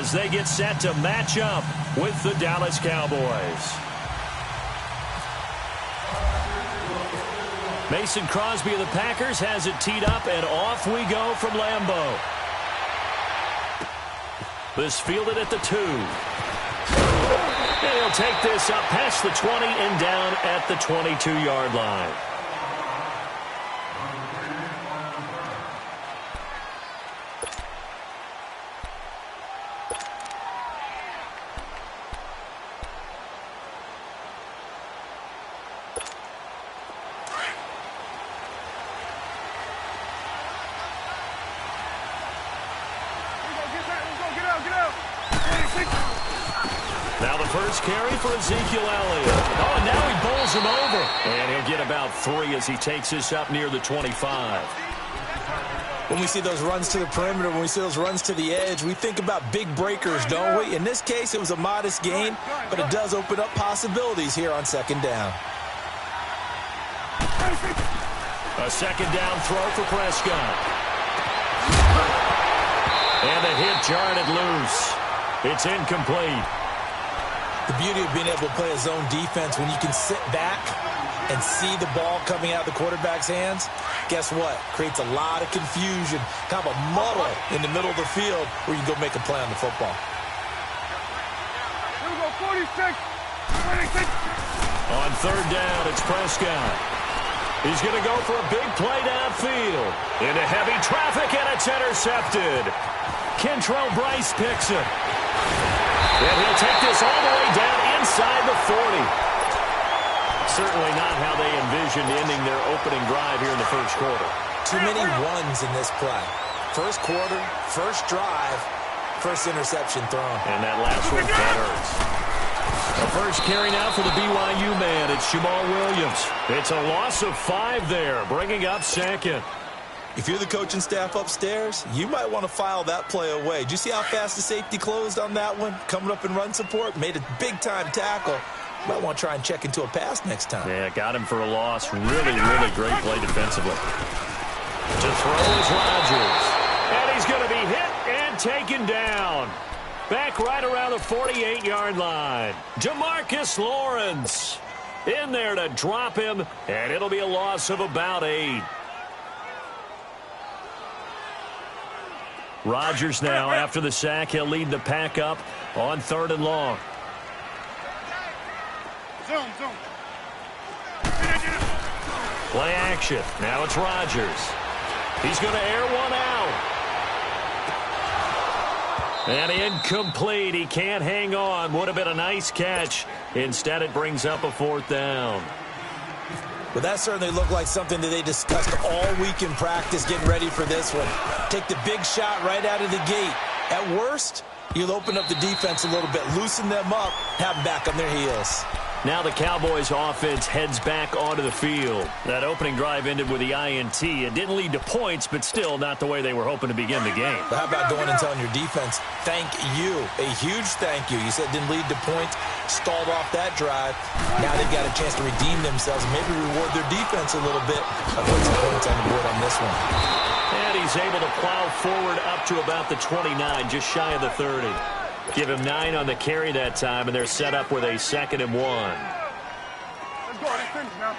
as they get set to match up with the Dallas Cowboys. Mason Crosby of the Packers has it teed up, and off we go from Lambeau. This fielded at the 2. And he'll take this up past the 20 and down at the 22-yard line. Now the first carry for Ezekiel Elliott. Oh, and now he bowls him over. And he'll get about 3 as he takes this up near the 25. When we see those runs to the perimeter, when we see those runs to the edge, we think about big breakers, don't we? In this case, it was a modest gain, but it does open up possibilities here on second down. A second down throw for Prescott. And a hit jarred it loose. It's incomplete. The beauty of being able to play a zone defense when you can sit back and see the ball coming out of the quarterback's hands, guess what? Creates a lot of confusion, kind of a muddle in the middle of the field where you can go make a play on the football. Here we go, 46. On third down, it's Prescott. He's going to go for a big play downfield. Into heavy traffic, and it's intercepted. Kentrell Brice picks it. And he'll take this all the way down inside the 40. Certainly not how they envisioned ending their opening drive here in the first quarter. Too many ones in this play. First quarter, first drive, first interception thrown. And that last one, that hurts. The first carry now for the BYU man. It's Jamal Williams. It's a loss of 5 there, bringing up second. If you're the coaching staff upstairs, you might want to file that play away. Did you see how fast the safety closed on that one? Coming up in run support, made a big-time tackle. You might want to try and check into a pass next time. Yeah, got him for a loss. Really, really great play defensively. To throw is Rodgers. And he's going to be hit and taken down. Back right around the 48-yard line. Demarcus Lawrence in there to drop him, and it'll be a loss of about 8. Rodgers now, after the sack, he'll lead the pack up on 3rd and long. Zoom. Play action. Now it's Rodgers. He's going to air one out. And incomplete. He can't hang on. Would have been a nice catch. Instead, it brings up a 4th down. Well, that certainly looked like something that they discussed all week in practice getting ready for this one. Take the big shot right out of the gate. At worst, you'll open up the defense a little bit, loosen them up, have them back on their heels. Now the Cowboys offense heads back onto the field. That opening drive ended with the INT. It didn't lead to points, but still not the way they were hoping to begin the game. But how about going and telling your defense, thank you, a huge thank you. You said it didn't lead to points, stalled off that drive. Now they've got a chance to redeem themselves and maybe reward their defense a little bit. I'll put some points on the board on this one. And he's able to plow forward up to about the 29, just shy of the 30. Give him 9 on the carry that time, and they're set up with a 2nd and 1. Let's go. Let's finish now.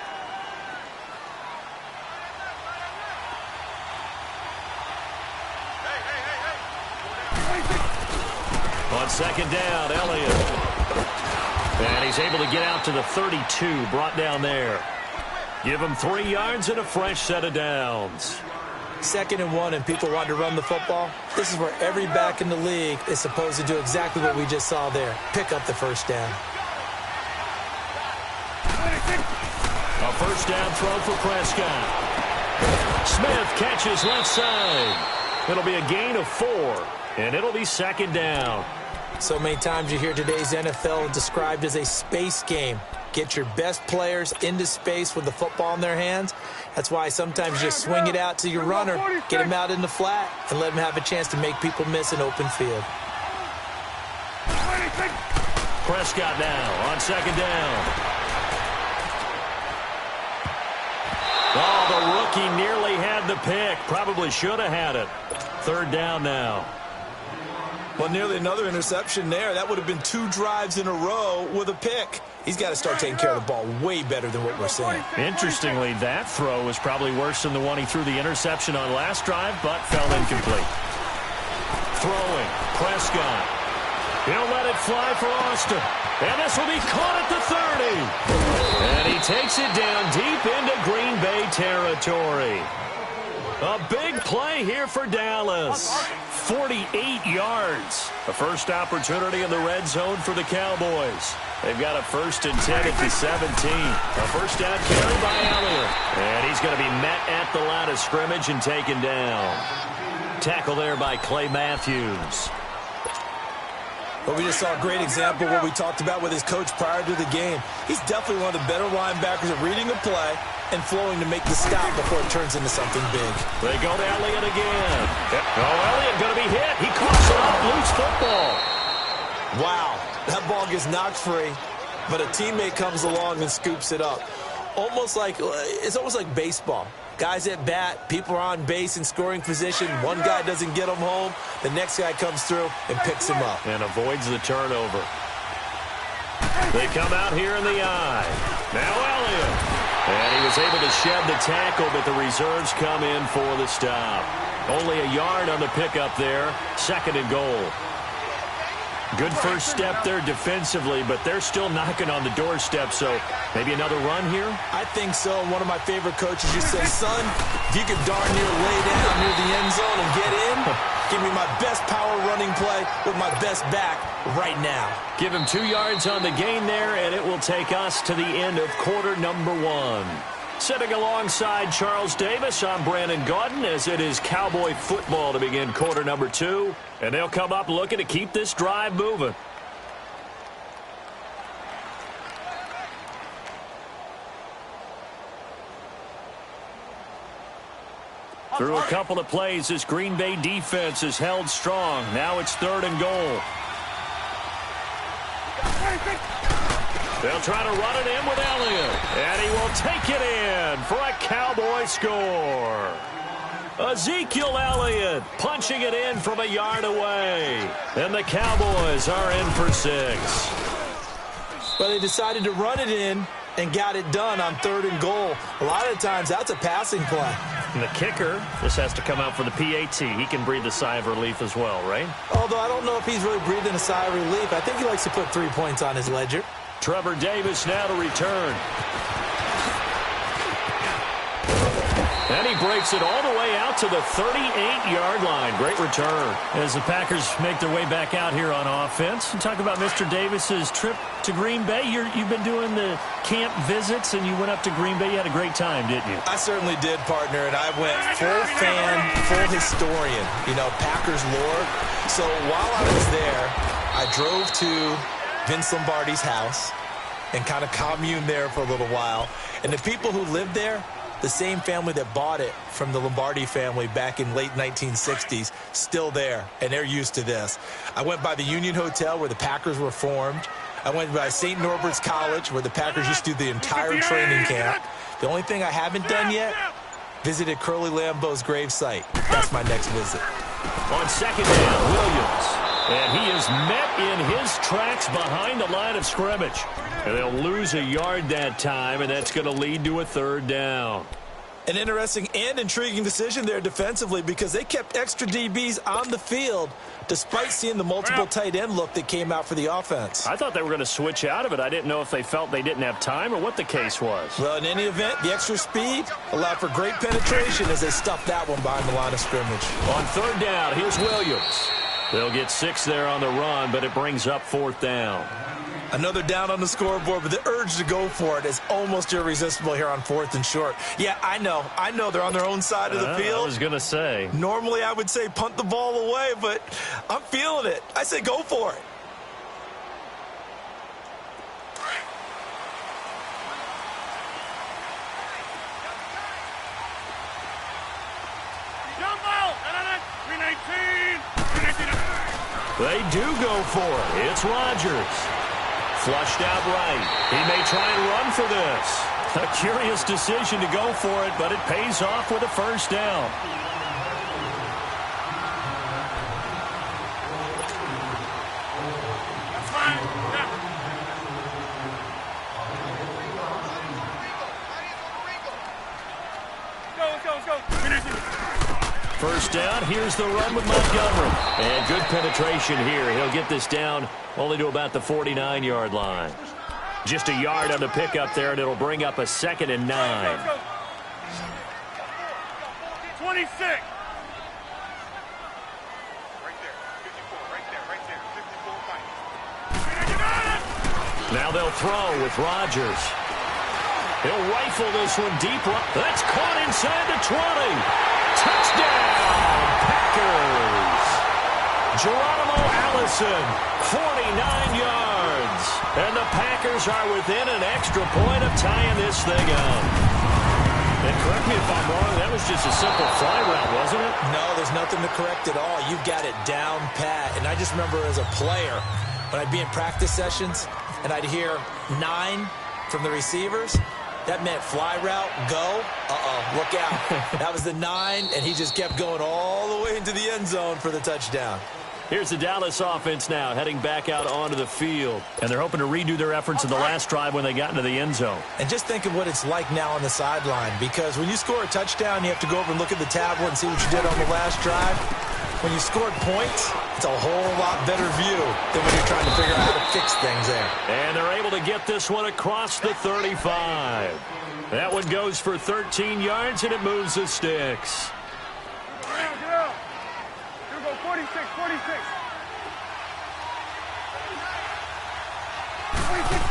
On 2nd down, Elliott. And he's able to get out to the 32, brought down there. Give him 3 yards and a fresh set of downs. 2nd and 1, and people want to run the football. This is where every back in the league is supposed to do exactly what we just saw there. Pick up the first down. A first down throw for Prescott. Smith catches left side. It'll be a gain of 4, and it'll be 2nd down. So many times you hear today's NFL described as a space game. Get your best players into space with the football in their hands. That's why sometimes you just swing it out to your runner, get him out in the flat, and let him have a chance to make people miss an open field. Prescott now on 2nd down. Oh, the rookie nearly had the pick. Probably should have had it. 3rd down now. Well, nearly another interception there. That would have been 2 drives in a row with a pick. He's got to start taking care of the ball way better than what we're seeing. Interestingly, that throw was probably worse than the one he threw the interception on last drive, but fell incomplete. Throwing, Prescott. He'll let it fly for Austin. And this will be caught at the 30. And he takes it down deep into Green Bay territory. A big play here for Dallas. 48 yards. A first opportunity in the red zone for the Cowboys. They've got a 1st and 10 at the 17. A first down carry by Elliott. And he's going to be met at the line of scrimmage and taken down. Tackle there by Clay Matthews. But we just saw a great example of what we talked about with his coach prior to the game. He's definitely one of the better linebackers at reading the play and flowing to make the stop before it turns into something big. They go to Elliott again. Oh, Elliott going to be hit. He coughs it up, loose football. Wow, that ball gets knocked free, but a teammate comes along and scoops it up. It's almost like baseball. Guys at bat, people are on base in scoring position. One guy doesn't get him home. The next guy comes through and picks him up. And avoids the turnover. They come out here in the eye. Now Elliott. And he was able to shed the tackle, but the reserves come in for the stop. Only a yard on the pickup there. 2nd and goal. Good first step there defensively, but they're still knocking on the doorstep, so maybe another run here? I think so. One of my favorite coaches just said, son, if you could darn near lay down near the end zone and get in, give me my best power running play with my best back right now. Give him 2 yards on the gain there, and it will take us to the end of quarter number 1. Sitting alongside Charles Davis, I'm Brandon Gaudin, as it is Cowboy football to begin quarter number 2. And they'll come up looking to keep this drive moving. Through a couple of plays, this Green Bay defense is held strong. Now it's 3rd and goal. They'll try to run it in with Elliott. And he will take it in for a Cowboy score. Ezekiel Elliott punching it in from a yard away. And the Cowboys are in for 6. But they decided to run it in and got it done on 3rd and goal. A lot of times, that's a passing play. And the kicker, this has to come out for the PAT. He can breathe a sigh of relief as well, right? Although I don't know if he's really breathing a sigh of relief. I think he likes to put 3 points on his ledger. Trevor Davis now to return. And he breaks it all the way out to the 38-yard line. Great return. As the Packers make their way back out here on offense. And talk about Mr. Davis's trip to Green Bay. You've been doing the camp visits, and you went up to Green Bay. You had a great time, didn't you? I certainly did, partner, and I went full fan, full historian, Packers lore. So while I was there, I drove to Vince Lombardi's house and kind of communed there for a little while. And the people who lived there, the same family that bought it from the Lombardi family back in late 1960s, still there, and they're used to this. I went by the Union Hotel where the Packers were formed. I went by St. Norbert's College where the Packers used to do the entire training camp. The only thing I haven't done yet, visited Curly Lambeau's gravesite. That's my next visit. On 2nd down, Williams. And he is met in his tracks behind the line of scrimmage. And they'll lose a yard that time, and that's going to lead to a 3rd down. An interesting and intriguing decision there defensively because they kept extra DBs on the field despite seeing the multiple tight end look that came out for the offense. I thought they were going to switch out of it. I didn't know if they felt they didn't have time or what the case was. Well, in any event, the extra speed allowed for great penetration as they stuffed that one behind the line of scrimmage. On 3rd down, here's Williams. They'll get 6 there on the run, but it brings up 4th down. Another down on the scoreboard, but the urge to go for it is almost irresistible here on 4th and short. Yeah, I know they're on their own side of the field. I was going to say. Normally I would say punt the ball away, but I'm feeling it. I say go for it. They do go for it. It's Rodgers. Flushed out right. He may try and run for this. A curious decision to go for it, but it pays off with a 1st down. first down. Here's the run with Montgomery. And good penetration here. He'll get this down only to about the 49-yard line. Just a yard on the pickup there, and it'll bring up a 2nd and 9. 26. Now they'll throw with Rodgers. He'll rifle this one deep. That's caught inside the 20. Touchdown, Packers. Geronimo Allison, 49 yards. And the Packers are within an extra point of tying this thing up. And correct me if I'm wrong, that was just a simple fly route, wasn't it? No, there's nothing to correct at all. You've got it down pat. And I just remember as a player, when I'd be in practice sessions, and I'd hear 9 from the receivers, that meant fly route, go, look out. That was the 9, and he just kept going all the way into the end zone for the touchdown. Here's the Dallas offense now heading back out onto the field. And they're hoping to redo their efforts in the last drive when they got into the end zone. And just think of what it's like now on the sideline, because when you score a touchdown, you have to go over and look at the tablet and see what you did on the last drive. When you scored points, it's a whole lot better view than when you're trying to figure out how to fix things there. And they're able to get this one across the 35. That one goes for 13 yards, and it moves the sticks. Get out. Here we go, 46, 46. 46.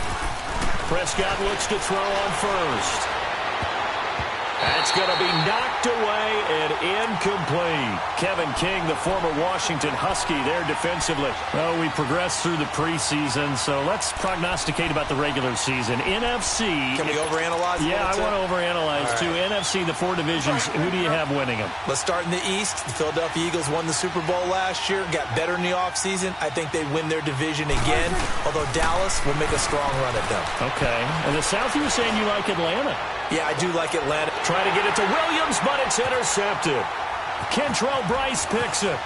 Prescott looks to throw on first. That's going to be knocked away and incomplete. Kevin King, the former Washington Husky, there defensively. Well, we progressed through the preseason, so let's prognosticate about the regular season. NFC. Can we overanalyze? Yeah, I want to overanalyze, too. NFC, the 4 divisions, who do you have winning them? Let's start in the East. The Philadelphia Eagles won the Super Bowl last year, got better in the offseason. I think they win their division again, although Dallas will make a strong run at them. Okay. And the South, you were saying you like Atlanta. Yeah, I do like Atlanta. Trying to get it to Williams, but it's intercepted. Kentrell Bryce picks it.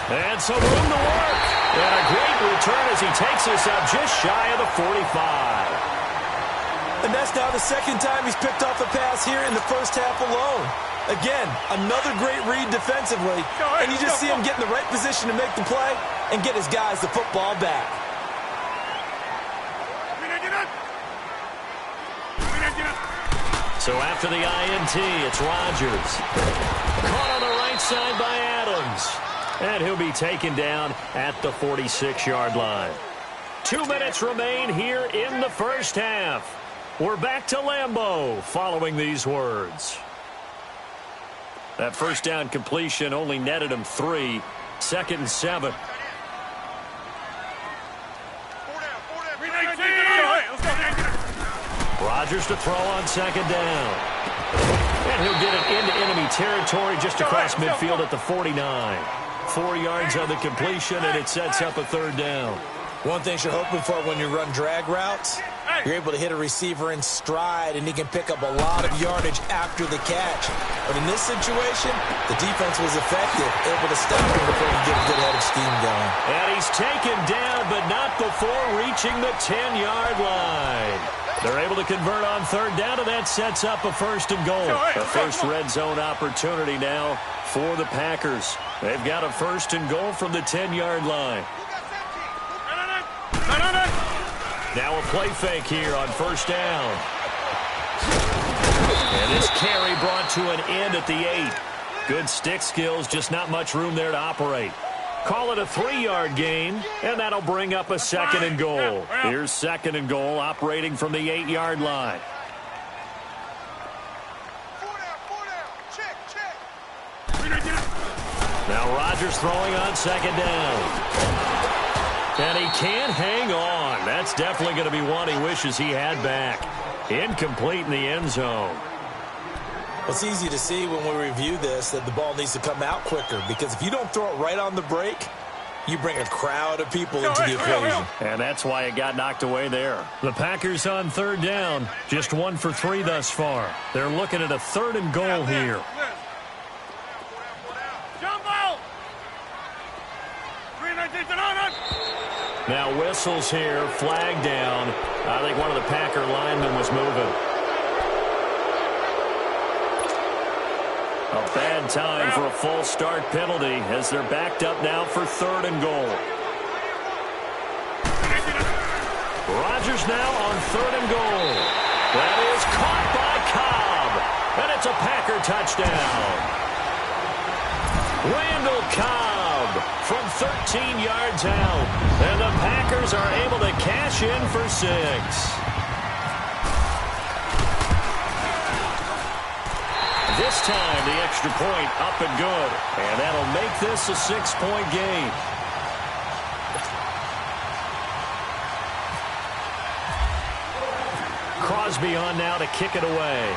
And some room to work. And a great return as he takes this up just shy of the 45. And that's now the second time he's picked off a pass here in the first half alone. Again, another great read defensively. And you just see him get in the right position to make the play and get his guys the football back. So after the INT, it's Rodgers. Caught on the right side by Adams. And he'll be taken down at the 46-yard line. 2 minutes remain here in the first half. We're back to Lambeau following these words. That first down completion only netted him 3. 2nd and 7. Rodgers to throw on 2nd down. And he'll get it into enemy territory just across midfield at the 49. 4 yards on the completion, and it sets up a 3rd down. One thing you're hoping for when you run drag routes, you're able to hit a receiver in stride, and he can pick up a lot of yardage after the catch. But in this situation, the defense was effective, able to stop him before he get a good head of steam going. And he's taken down, but not before reaching the 10-yard line. They're able to convert on 3rd down, and that sets up a 1st and goal. A first red zone opportunity now for the Packers. They've got a 1st and goal from the 10-yard line. Now a play fake here on 1st down. And this carry brought to an end at the 8. Good stick skills, just not much room there to operate. Call it a 3-yard gain, and that'll bring up a 2nd and goal. Here's 2nd and goal operating from the 8-yard line. Now Rodgers throwing on 2nd down. And he can't hang on. That's definitely going to be one he wishes he had back. Incomplete in the end zone. Well, it's easy to see when we review this that the ball needs to come out quicker, because if you don't throw it right on the break, you bring a crowd of people into the equation. And that's why it got knocked away there. The Packers on 3rd down, just 1 for 3 thus far. They're looking at a 3rd and goal here. Now whistles here, flag down. I think one of the Packer linemen was moving. A bad time for a false start penalty as they're backed up now for 3rd and goal. Rodgers now on 3rd and goal. That is caught by Cobb. And it's a Packer touchdown. Randall Cobb from 13 yards out. And the Packers are able to cash in for 6. This time, the extra point up and good. And that'll make this a 6-point game. Crosby on now to kick it away.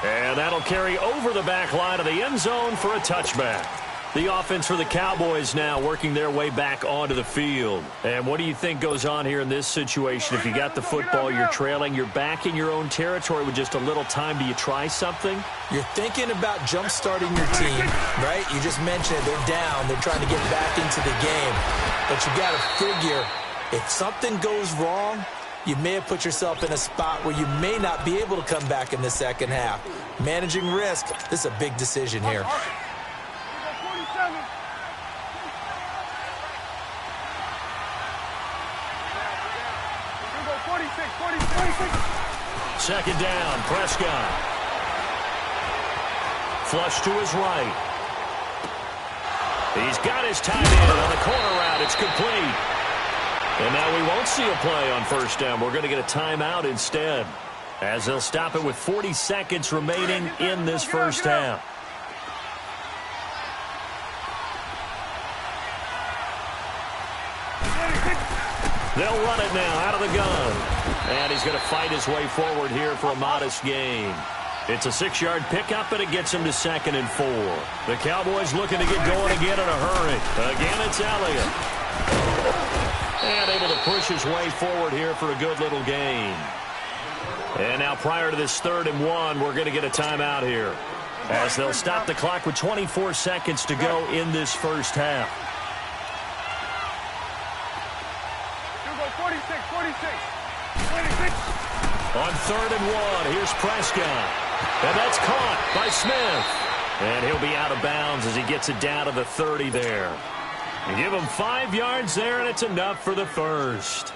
And that'll carry over the back line of the end zone for a touchback. The offense for the Cowboys now working their way back onto the field. And what do you think goes on here in this situation? If you got the football, you're trailing, you're back in your own territory with just a little time. Do you try something? You're thinking about jump-starting your team, right? You just mentioned it. They're down. They're trying to get back into the game. But you got to figure, if something goes wrong, you may have put yourself in a spot where you may not be able to come back in the second half. Managing risk, this is a big decision here. Second down, Prescott. Flush to his right. He's got his tight end on the corner route. It's complete. And now we won't see a play on first down. We're going to get a timeout instead, as they'll stop it with 40 seconds remaining in this first half. They'll run it now out of the gun. And he's going to fight his way forward here for a modest gain. It's a 6-yard pickup, and it gets him to 2nd and 4. The Cowboys looking to get going again in a hurry. Again, it's Elliott. And able to push his way forward here for a good little gain. And now prior to this 3rd and 1, we're going to get a timeout here, as they'll stop the clock with 24 seconds to go in this first half. 46. On 3rd and 1, here's Prescott. And that's caught by Smith. And he'll be out of bounds as he gets it down to the 30 there. You give him 5 yards there, and it's enough for the first.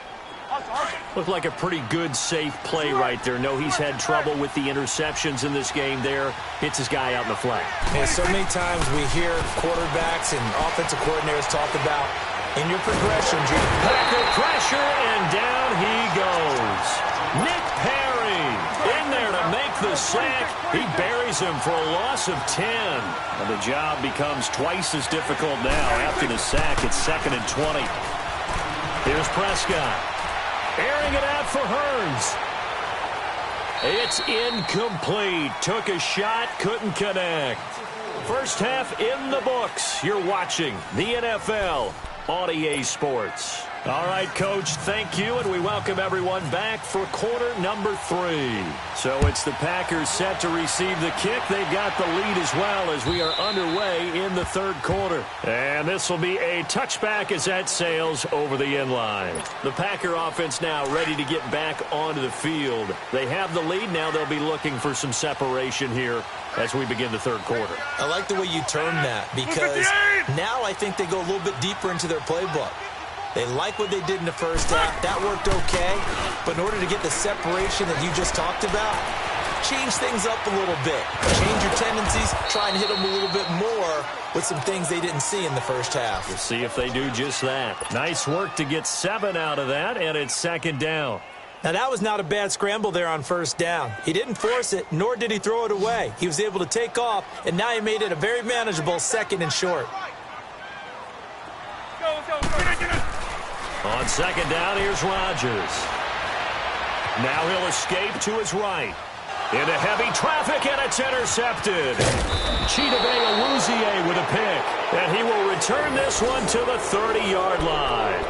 Looked like a pretty good, safe play right there. No, he's had trouble with the interceptions in this game there. Hits his guy out in the flat. And so many times we hear quarterbacks and offensive coordinators talk about, in your progression, Packer pressure, and down he goes. Nick Perry in there to make the sack. He buries him for a loss of 10. And the job becomes twice as difficult now after the sack. It's 2nd and 20. Here's Prescott. Airing it out for Hearns. It's incomplete. Took a shot, couldn't connect. First half in the books. You're watching the NFL on EA Sports. All right, Coach, thank you, and we welcome everyone back for quarter number 3. So it's the Packers set to receive the kick. They've got the lead as well as we are underway in the 3rd quarter. And this will be a touchback as that sails over the end line. The Packer offense now ready to get back onto the field. They have the lead. Now they'll be looking for some separation here as we begin the 3rd quarter. I like the way you term that, because now I think they go a little bit deeper into their playbook. They like what they did in the first half. That worked okay. But in order to get the separation that you just talked about, change things up a little bit. Change your tendencies. Try and hit them a little bit more with some things they didn't see in the first half. We'll see if they do just that. Nice work to get 7 out of that, and it's 2nd down. Now, that was not a bad scramble there on first down. He didn't force it, nor did he throw it away. He was able to take off, and now he made it a very manageable 2nd and short. On 2nd down, here's Rodgers. Now he'll escape to his right. Into heavy traffic, and it's intercepted. Chidobe Awuzie with a pick. And he will return this one to the 30-yard line.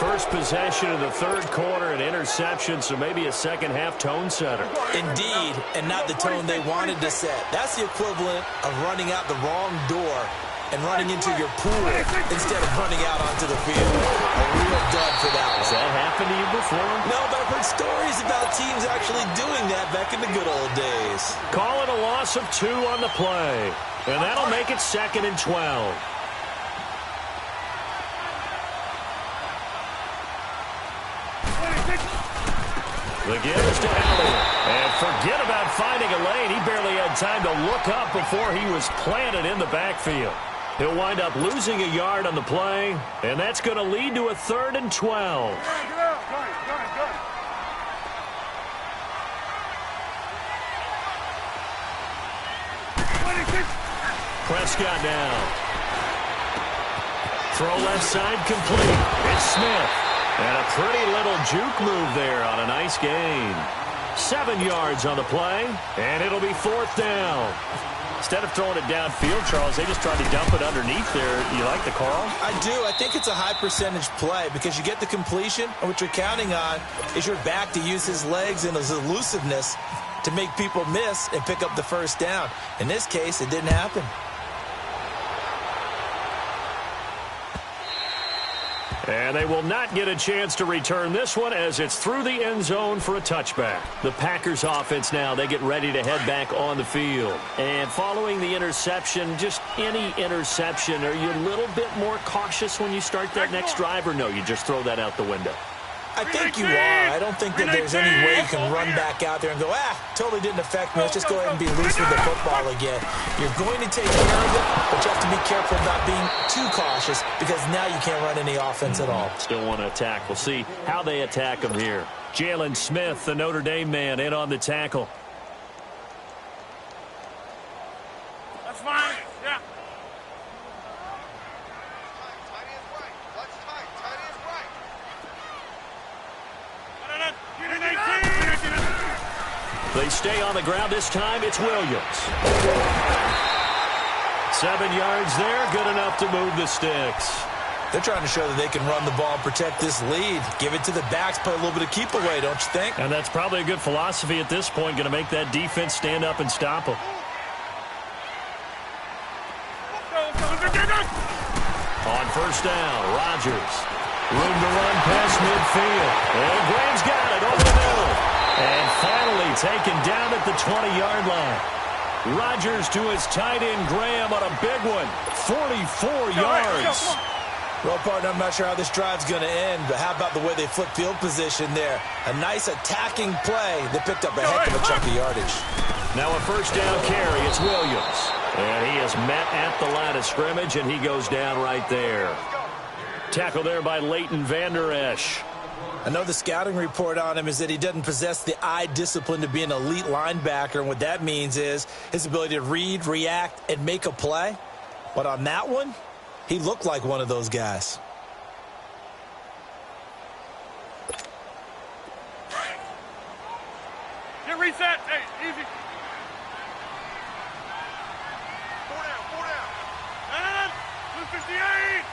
First possession of the 3rd quarter, an interception, so maybe a second-half tone setter. Indeed, and not the tone they wanted to set. That's the equivalent of running out the wrong door and running into your pool instead of running out onto the field. A real dud for that one. Has that happened to you before? No, but I've heard stories about teams actually doing that back in the good old days. Call it a loss of 2 on the play. And that'll make it 2nd and 12. The give is to Elliott. And forget about finding a lane. He barely had time to look up before he was planted in the backfield. He'll wind up losing a yard on the play, and that's going to lead to a 3rd and 12. Prescott down. Throw left side complete. It's Smith. And a pretty little juke move there on a nice gain. 7 yards on the play, and it'll be 4th down. Instead of throwing it downfield, Charles, they just tried to dump it underneath there. You like the call? I do. I think it's a high-percentage play because you get the completion, and what you're counting on is your back to use his legs and his elusiveness to make people miss and pick up the 1st down. In this case, it didn't happen. And they will not get a chance to return this one as it's through the end zone for a touchback. The Packers offense now, they get ready to head back on the field. And following the interception, just any interception, are you a little bit more cautious when you start that next drive, or no, you just throw that out the window? I think you are. I don't think that there's any way you can run back out there and go, totally didn't affect me. Let's just go ahead and be loose with the football again. You're going to take care of it, but you have to be careful about being too cautious because now you can't run any offense at all. Still want to attack. We'll see how they attack him here. Jalen Smith, the Notre Dame man, in on the tackle. That's fine. Yeah. They stay on the ground this time. It's Williams. 7 yards there. Good enough to move the sticks. They're trying to show that they can run the ball and protect this lead. Give it to the backs, play a little bit of keep away, don't you think? And that's probably a good philosophy at this point. Going to make that defense stand up and stop them. On 1st down, Rodgers. Room to run past midfield. And Graham's got it over the middle. And finally taken down at the 20-yard line. Rodgers to his tight end, Graham, on a big one. 44 yards. Well, partner, I'm not sure how this drive's going to end, but how about the way they flip field position there? A nice attacking play that picked up a heck of a chunk of yardage. Now a 1st down carry. It's Williams. And he is met at the line of scrimmage, and he goes down right there. Tackle there by Leighton Vander Esch. I know the scouting report on him is that he doesn't possess the eye discipline to be an elite linebacker, and what that means is his ability to read, react, and make a play. But on that one, he looked like one of those guys. Get reset. Hey, easy. 4 down. 258.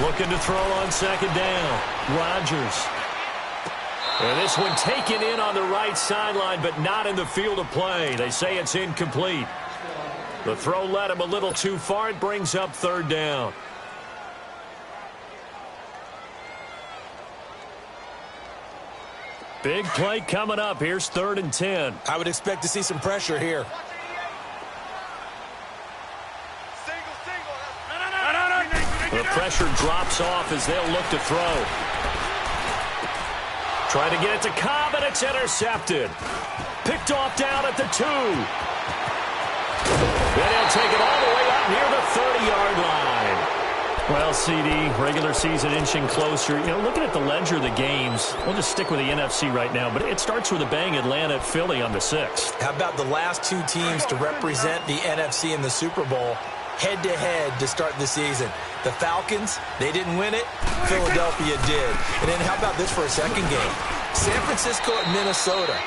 Looking to throw on 2nd down. Rodgers. And this one taken in on the right sideline, but not in the field of play. They say it's incomplete. The throw led him a little too far. It brings up 3rd down. Big play coming up. Here's 3rd and 10. I would expect to see some pressure here. The pressure drops off as they'll look to throw. Trying to get it to Cobb, and it's intercepted. Picked off down at the 2. Then he'll take it all the way up near the 30-yard line. Well, CD, regular season inching closer. You know, looking at the ledger of the games, we'll just stick with the NFC right now, but it starts with a bang. Atlanta at Philly on the 6th. How about the last 2 teams to represent the NFC in the Super Bowl head-to-head to start the season? The Falcons, they didn't win it. Philadelphia did. And then how about this for a second game? San Francisco at Minnesota.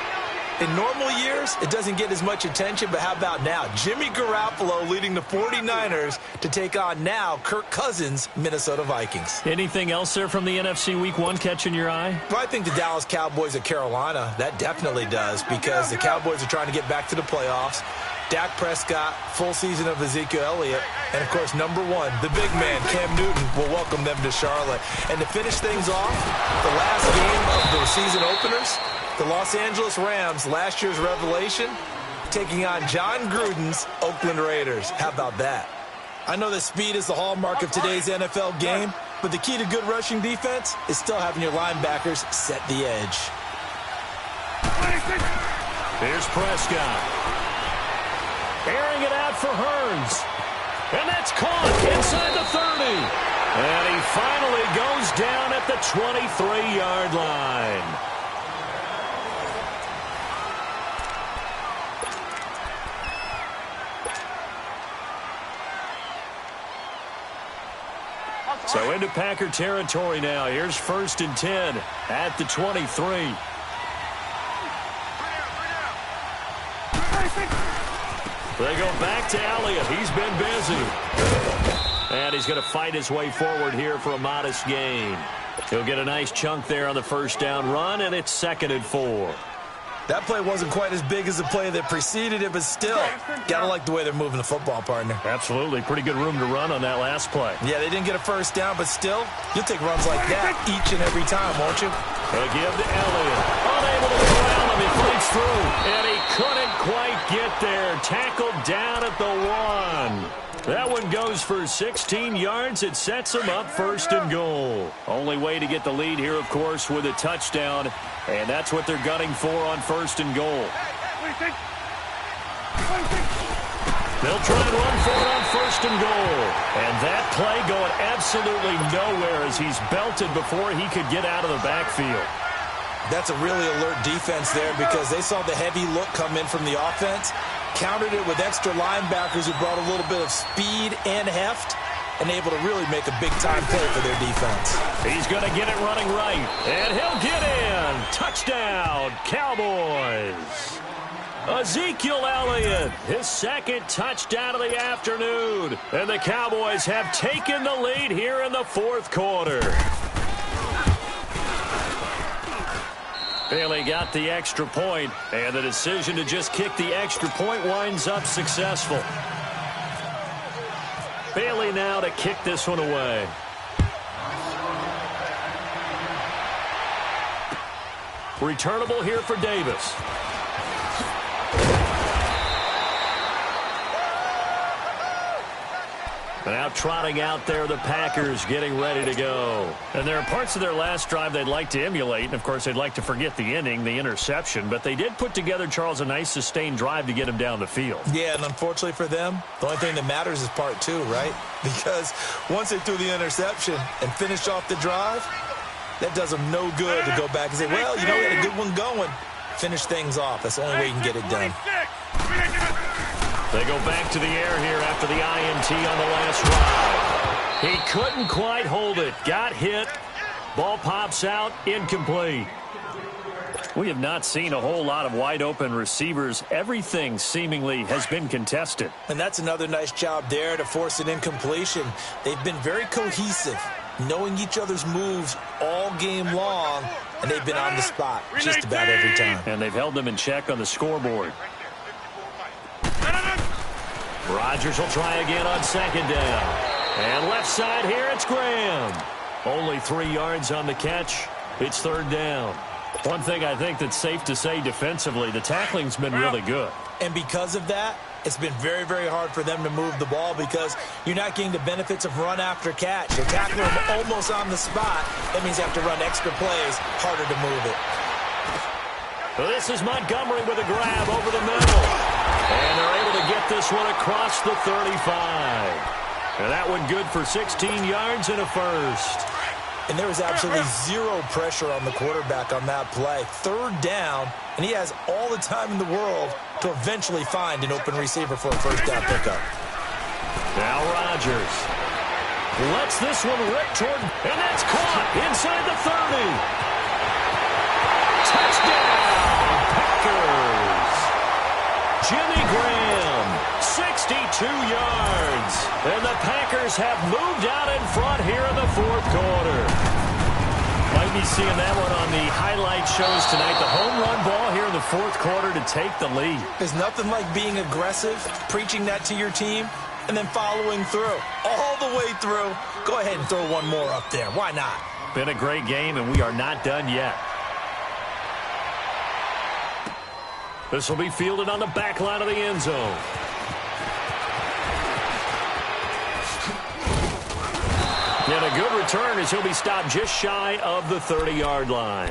In normal years, it doesn't get as much attention, but how about now? Jimmy Garoppolo leading the 49ers to take on now Kirk Cousins' Minnesota Vikings. Anything else there from the NFC Week 1 catching your eye? Well, I think the Dallas Cowboys at Carolina, that definitely does, because the Cowboys are trying to get back to the playoffs. Dak Prescott, full season of Ezekiel Elliott, and, of course, number one, the big man, Cam Newton, will welcome them to Charlotte. And to finish things off, the last game of the season openers, the Los Angeles Rams, last year's revelation, taking on John Gruden's Oakland Raiders. How about that? I know that speed is the hallmark of today's NFL game, but the key to good rushing defense is still having your linebackers set the edge. Here's Prescott. Airing it out for Hearns. And that's caught inside the 30. And he finally goes down at the 23-yard line. So into Packer territory now. Here's 1st and 10 at the 23. They go back to Elliott. He's been busy. And he's going to fight his way forward here for a modest gain. He'll get a nice chunk there on the first down run, and it's 2nd and 4. That play wasn't quite as big as the play that preceded it, but still, gotta like the way they're moving the football, partner. Absolutely. Pretty good room to run on that last play. Yeah, they didn't get a first down, but still, you'll take runs like that each and every time, won't you? They'll give to Elliott. Unable to go around him. He fights through, and he couldn't quite get there. Tackled down at the 1. That one goes for 16 yards. It sets him up 1st and goal. Only way to get the lead here, of course, with a touchdown. And that's what they're gunning for on 1st and goal. They'll try and run for it on 1st and goal. And that play going absolutely nowhere as he's belted before he could get out of the backfield. That's a really alert defense there because they saw the heavy look come in from the offense, countered it with extra linebackers who brought a little bit of speed and heft, and able to really make a big-time play for their defense. He's going to get it running right, and he'll get in. Touchdown, Cowboys. Ezekiel Elliott, his 2nd touchdown of the afternoon. And the Cowboys have taken the lead here in the 4th quarter. Bailey got the extra point, and the decision to just kick the extra point winds up successful. Bailey now to kick this one away. Returnable here for Davis. Now trotting out there, the Packers getting ready to go. And there are parts of their last drive they'd like to emulate. And, of course, they'd like to forget the inning, the interception. But they did put together, Charles, a nice sustained drive to get him down the field. Yeah, and unfortunately for them, the only thing that matters is part 2, right? Because once they threw the interception and finished off the drive, that does them no good to go back and say, well, you know, we had a good one going. Finish things off. That's the only way you can get it done. They go back to the air here after the INT on the last drive. He couldn't quite hold it. Got hit. Ball pops out. Incomplete. We have not seen a whole lot of wide-open receivers. Everything seemingly has been contested. And that's another nice job there to force an incompletion. They've been very cohesive, knowing each other's moves all game long, and they've been on the spot just about every time. And they've held them in check on the scoreboard. Rodgers will try again on 2nd down. And left side here, it's Graham. Only 3 yards on the catch. It's 3rd down. One thing I think that's safe to say defensively, the tackling's been really good. And because of that, it's been very, very hard for them to move the ball because you're not getting the benefits of run after catch. You're tackling them almost on the spot. That means you have to run extra plays, harder to move it. This is Montgomery with a grab over the middle. And they're able to get this one across the 35. And that one good for 16 yards and a first. And there was absolutely zero pressure on the quarterback on that play. 3rd down, and he has all the time in the world to eventually find an open receiver for a first down pickup. Now Rodgers lets this one rip toward, and that's caught inside the 30. Touchdown, Packers. Jimmy Graham, 62 yards. And the Packers have moved out in front here in the 4th quarter. Might be seeing that one on the highlight shows tonight. The home run ball here in the fourth quarter to take the lead. There's nothing like being aggressive, preaching that to your team, and then following through. All the way through. Go ahead and throw one more up there. Why not? Been a great game, and we are not done yet. This will be fielded on the back line of the end zone. And a good return as he'll be stopped just shy of the 30-yard line.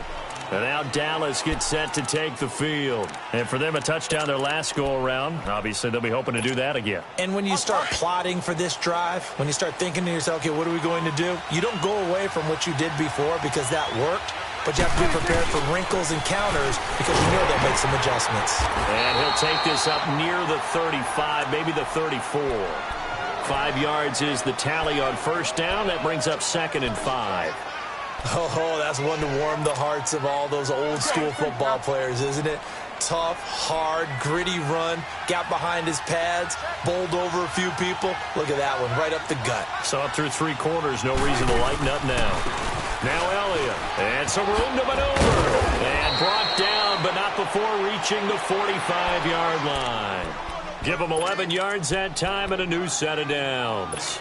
And now Dallas gets set to take the field. And for them, a touchdown their last go-around. Obviously, they'll be hoping to do that again. And when you start plotting for this drive, when you start thinking to yourself, okay, what are we going to do? You don't go away from what you did before because that worked. But you have to be prepared for wrinkles and counters because you know they'll make some adjustments. And he'll take this up near the 35, maybe the 34. 5 yards is the tally on first down. That brings up 2nd and 5. Oh, that's one to warm the hearts of all those old-school football players, isn't it? Tough, hard, gritty run, got behind his pads, bowled over a few people. Look at that one, right up the gut. So up through 3 quarters, no reason to lighten up now. Now Elliott, and some room to maneuver. And brought down, but not before reaching the 45-yard line. Give him 11 yards that time and a new set of downs.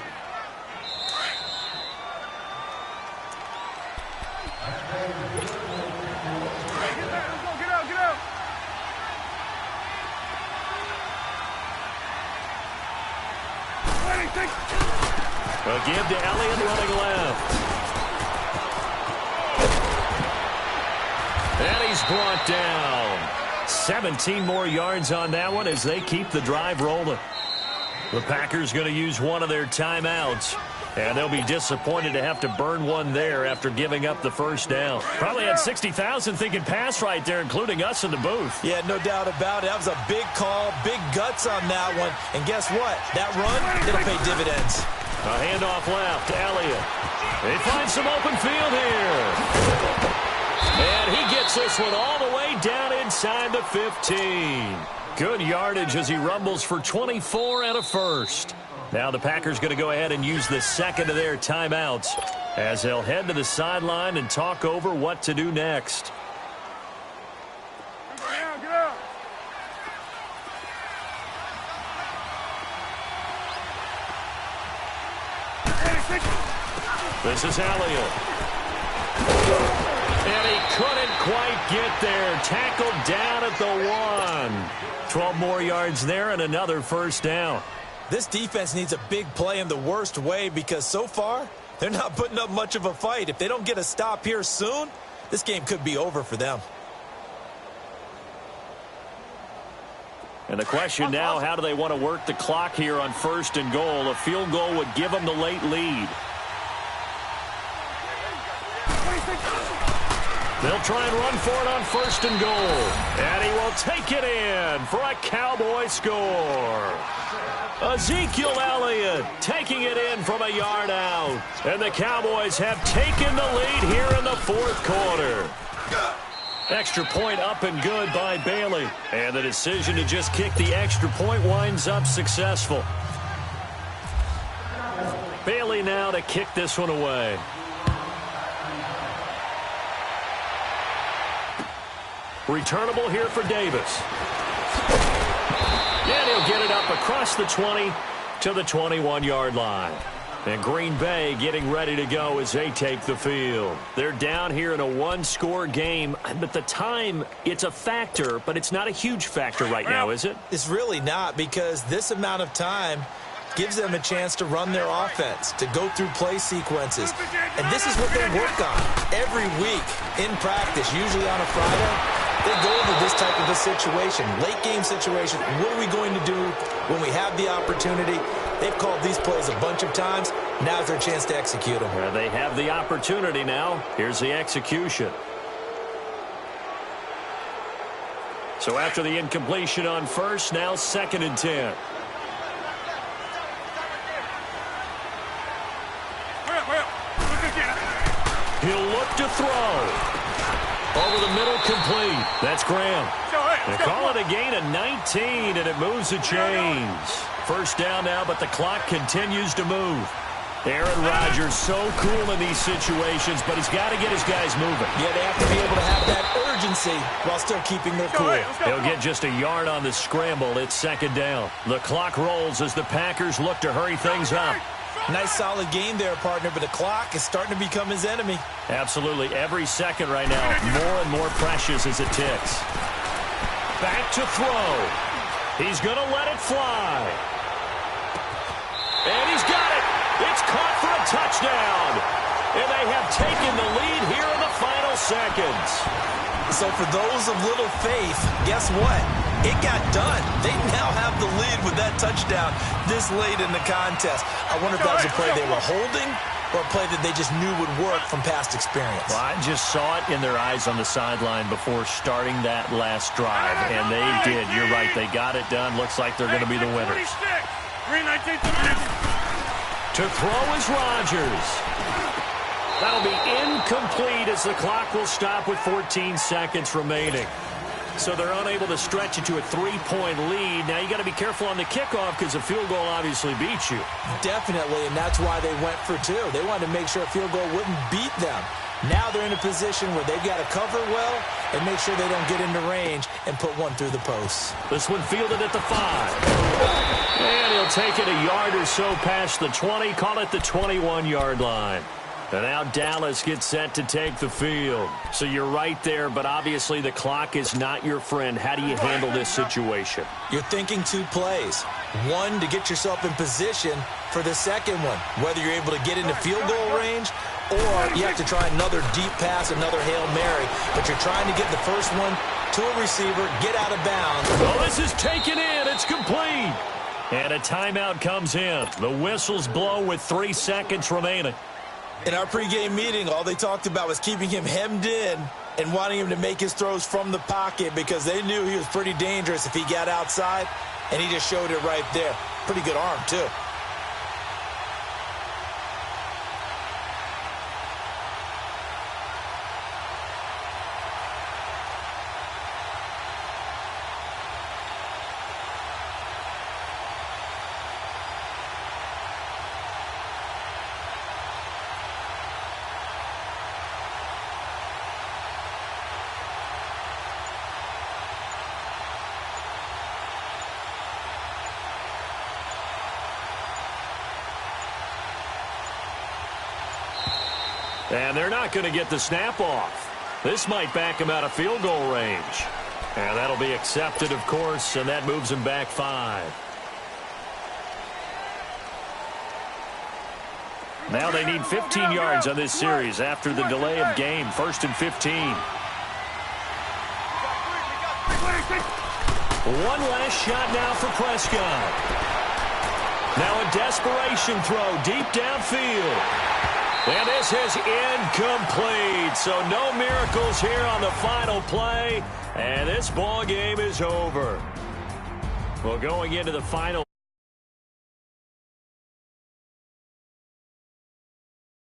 A give to Elliott running left. And he's brought down. 17 more yards on that one as they keep the drive rolling. The Packers going to use one of their timeouts. And they'll be disappointed to have to burn one there after giving up the first down. Probably had 60,000 thinking pass right there, including us in the booth. Yeah, no doubt about it. That was a big call, big guts on that one. And guess what? That run, it'll pay dividends. A handoff left to Elliott. They find some open field here. And he gets this one all the way down inside the 15. Good yardage as he rumbles for 24 and a first. Now the Packers going to go ahead and use the second of their timeouts as they'll head to the sideline and talk over what to do next. This is Elliott. And he couldn't quite get there. Tackled down at the 1. 12 more yards there and another first down. This defense needs a big play in the worst way because so far, they're not putting up much of a fight. If they don't get a stop here soon, this game could be over for them. And the question now, how do they want to work the clock here on 1st and goal? A field goal would give them the late lead. They'll try and run for it on 1st and goal. And he will take it in for a Cowboy score. Ezekiel Elliott taking it in from a yard out. And the Cowboys have taken the lead here in the 4th quarter. Extra point up and good by Bailey. And the decision to just kick the extra point winds up successful. Bailey now to kick this one away. Returnable here for Davis. And he'll get it up across the 20 to the 21-yard line. And Green Bay getting ready to go as they take the field. They're down here in a 1-score game. But the time, it's a factor, but it's not a huge factor right now, is it? It's really not because this amount of time gives them a chance to run their offense, to go through play sequences. And this is what they work on every week in practice, usually on a Friday. They go over this type of a situation, late game situation. What are we going to do when we have the opportunity? They've called these plays a bunch of times. Now's their chance to execute them. Well, they have the opportunity now. Here's the execution. So after the incompletion on 1st, now 2nd and 10. He'll look to throw. Over the middle, complete. That's Graham. They call it a gain of 19, and it moves the chains. First down now, but the clock continues to move. Aaron Rodgers so cool in these situations, but he's got to get his guys moving. Yeah, they have to be able to have that urgency while still keeping their cool. He'll get just a yard on the scramble. It's second down. The clock rolls as the Packers look to hurry things up. Nice solid game there, partner, but the clock is starting to become his enemy. Absolutely. Every second right now, more and more precious as it ticks. Back to throw. He's going to let it fly. And he's got it. It's caught for a touchdown. And they have taken the lead here in the final seconds. So for those of little faith, guess what? It got done. They now have the lead with that touchdown this late in the contest. I wonder if that was a play they were holding or a play that they just knew would work from past experience. Well, I just saw it in their eyes on the sideline before starting that last drive, and they did. You're right. They got it done. Looks like they're going to be the winners. To throw is Rodgers. That'll be incomplete as the clock will stop with 14 seconds remaining. So they're unable to stretch it to a 3-point lead. Now you got to be careful on the kickoff because a field goal obviously beats you. Definitely, and that's why they went for two. They wanted to make sure a field goal wouldn't beat them. Now they're in a position where they've got to cover well and make sure they don't get into range and put one through the posts. This one fielded at the 5. And he'll take it a yard or so past the 20, call it the 21-yard line. And now Dallas gets set to take the field. So you're right there, but obviously the clock is not your friend. How do you handle this situation? You're thinking two plays. One, to get yourself in position for the second one, whether you're able to get into field goal range or you have to try another deep pass, another Hail Mary. But you're trying to get the first one to a receiver, get out of bounds. Oh, this is taken in. It's complete. And a timeout comes in. The whistles blow with 3 seconds remaining. In our pregame meeting, all they talked about was keeping him hemmed in and wanting him to make his throws from the pocket because they knew he was pretty dangerous if he got outside, and he just showed it right there. Pretty good arm, too. And they're not going to get the snap off. This might back him out of field goal range. And that'll be accepted, of course, and that moves him back 5. Now they need 15 yards on this series after the delay of game. 1st and 15. One last shot now for Prescott. Now a desperation throw deep downfield. And this is incomplete. So no miracles here on the final play. And this ball game is over. Well, going into the final